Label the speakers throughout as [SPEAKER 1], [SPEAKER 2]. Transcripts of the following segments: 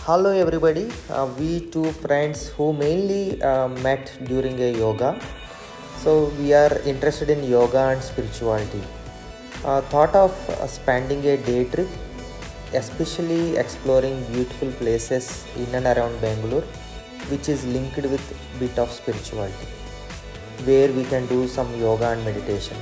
[SPEAKER 1] Hello everybody. We two friends who mainly met during a yoga. So we are interested in yoga and spirituality. Thought of spending a day trip, especially exploring beautiful places in and around Bangalore, which is linked with bit of spirituality, where we can do some yoga and meditation.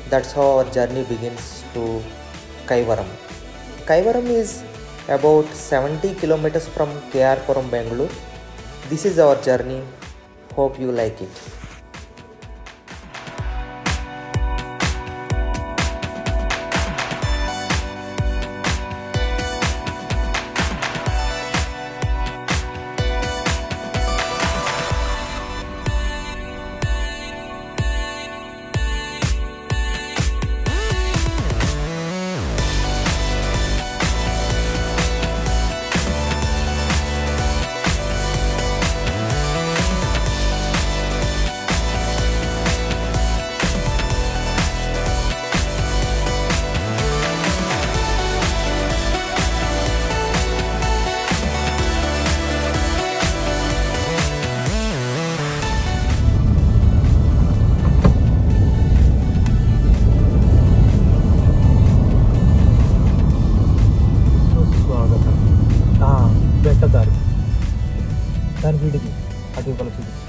[SPEAKER 1] That's how our journey begins to Kaivaram. Kaivaram is about 70 kilometers from KR Bangalore. This is our journey. Hope you like it.
[SPEAKER 2] ಬೆಟ್ಟದಾರಿ దాని వీడికి అది ఇవ్వాలి చూపించి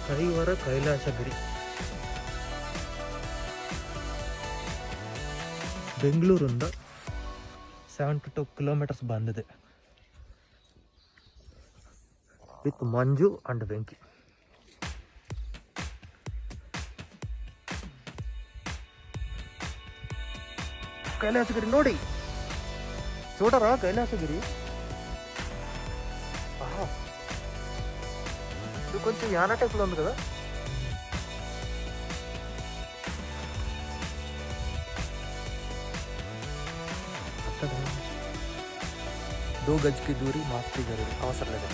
[SPEAKER 2] ಕೈವರ ಕೈಲಾಸಗಿರಿ ಬೆಂಗಳೂರಿಂದ 72 kilometers ಬಂದಿದೆ with Manju and ಬೆಂಕಿ. కైలాసగిరి ನೋಡಿ చూడరా కైలాసగిరి. ఇది కొంచెం యాన టైప్లో ఉంది కదా. दो गज की दूरी मास्क की जरूरी అవసరం లేదు.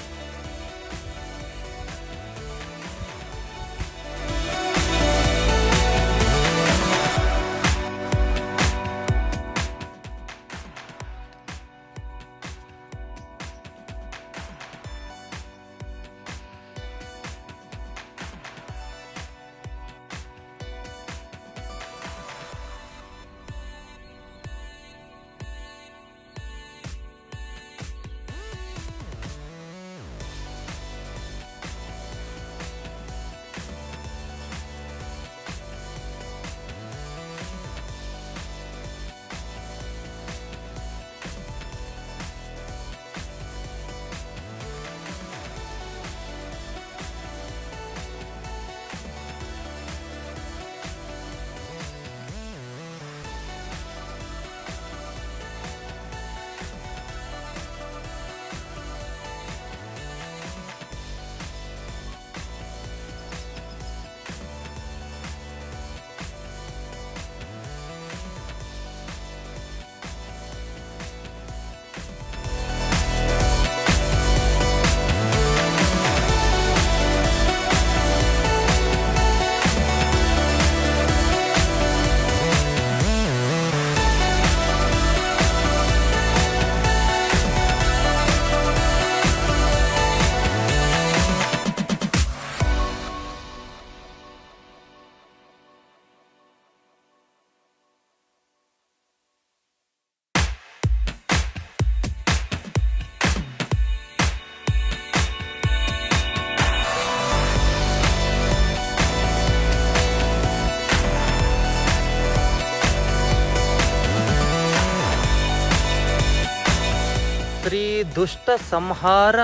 [SPEAKER 2] శ్రీ దుష్ట సంహార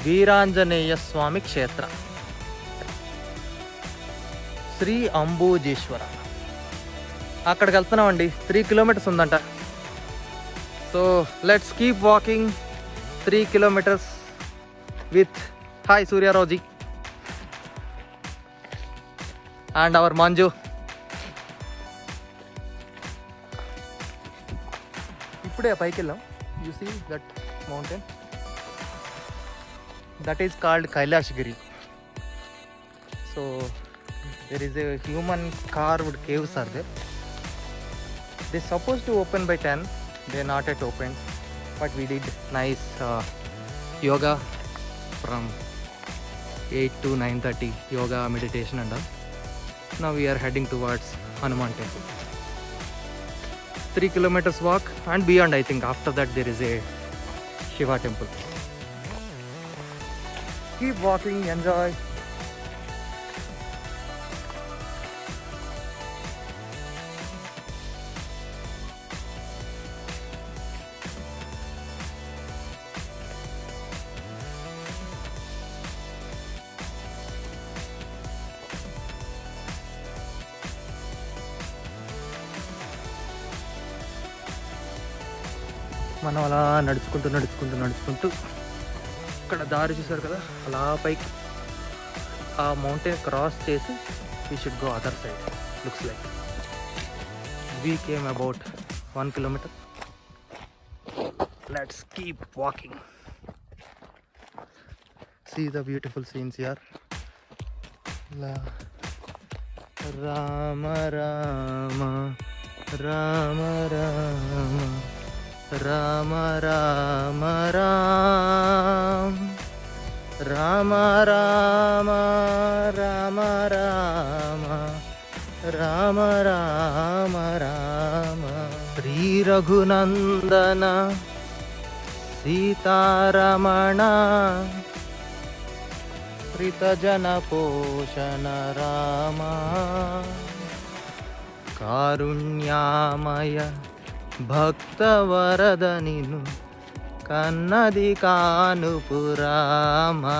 [SPEAKER 2] వీరాంజనేయ స్వామి క్షేత్ర, శ్రీ అంబూజేశ్వర. అక్కడికి వెళ్తున్నామండి. 3 kilometers ఉందంట. So let's keep walking 3 kilometers with hi సూర్యారావుజీ and hour Manju. ఇప్పుడే పైకి వెళ్ళాం. You see that mountain, that is called కైలాషగిరి. So there is a human carved caves are there. They supposed to open by 10, they not yet opened, but we did nice yoga from 8 to 9:30, yoga, meditation and all. Now we are heading towards Hanuman temple. 3 kilometers walk, and beyond I think after that there is a Shiva temple. Keep walking, enjoy. మనం అలా నడుచుకుంటూ ఇక్కడ దారి చూసారు కదా, అలా పైకి ఆ మౌంటైన్ క్రాస్ చేసి we should go other side. Looks like we came about 1 kilometer. Let's keep walking. See the beautiful scenes here. Rama Rama Rama Rama Rama Rama Rama Rama Rama Rama Rama Rama Rama Rama. Shri Raghunandana Sitaramana శ్రితజన పోషణ రామ. కారుణ్యామయ భక్తవరద నిను కన్నది కానుపురామా.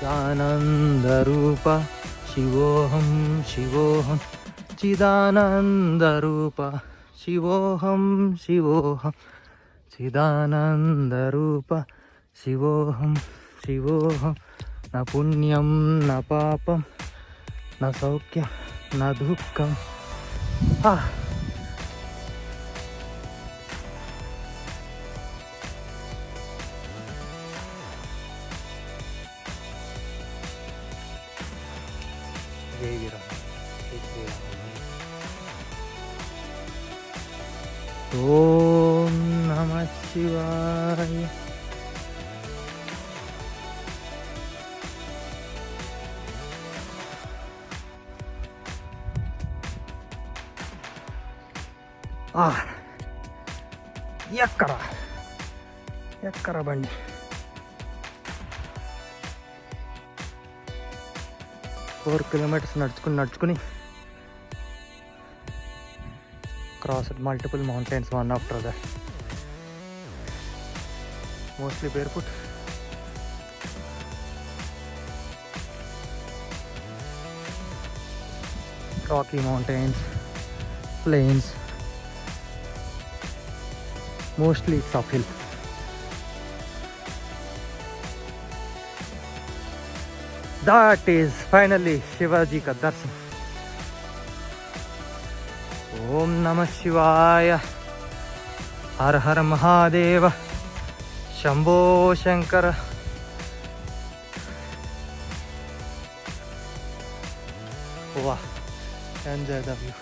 [SPEAKER 2] చిదానందరూప శివోహం శివోహం చిదానందరూప శివోహం శివోహం చిదానందరూప శివోహం శివోహం. నా పుణ్యం నా పాపం నా సౌఖ్యం నా దుఃఖం. జై వీరం, జై శ్రీరామ్. ఓం నమః శివాయ. ఎక్కరా బండి. ఫోర్ కిలోమీటర్స్ నడుచుకుని crossed multiple mountains one after other, mostly barefoot. Rocky mountains, plains, mostly it's uphill. That is finally Shivaji ka darshan. Om Namah Shivaya. Har Har Mahadeva. Shambho Shankara. Wow, enjoy the view.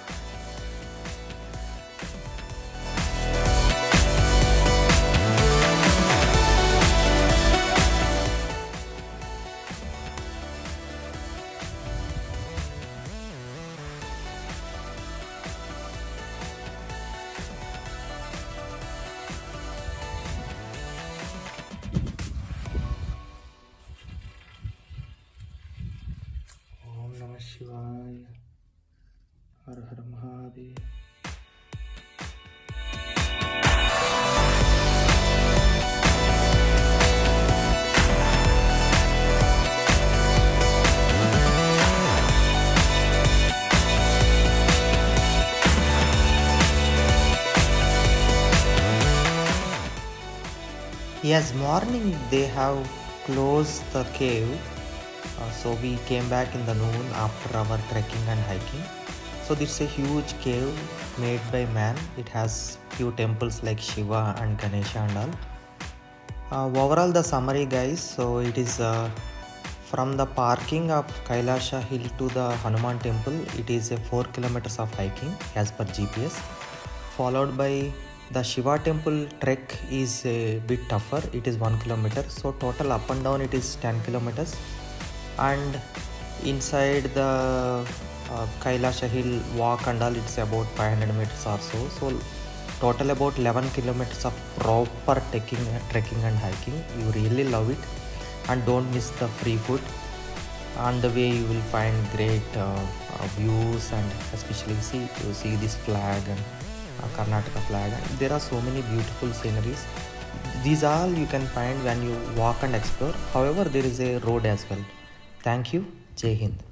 [SPEAKER 2] Om Namah Shivaya. Har Har Mahadev.
[SPEAKER 1] Yes, morning they have closed the cave. So we came back in the noon after our trekking and hiking. So this is a huge cave made by man. It has few temples like Shiva and Ganesha and all. Overall the summary guys, so it is from the parking of Kailasha hill to the Hanuman temple, it is a 4 kilometers of hiking as per GPS, followed by the Shiva temple trek is a bit tougher, it is 1 kilometer, so total up and down it is 10 kilometers, and inside the Kailasha hill walk and all it's about 500 meters or so total about 11 kilometers of proper trekking and hiking. You really love it, and don't miss the free food. On the way you will find great views, and especially you see this flag and Karnataka flag, and there are so many beautiful sceneries. These all you can find when you walk and explore. However, there is a road as well. Thank you. Jai Hind.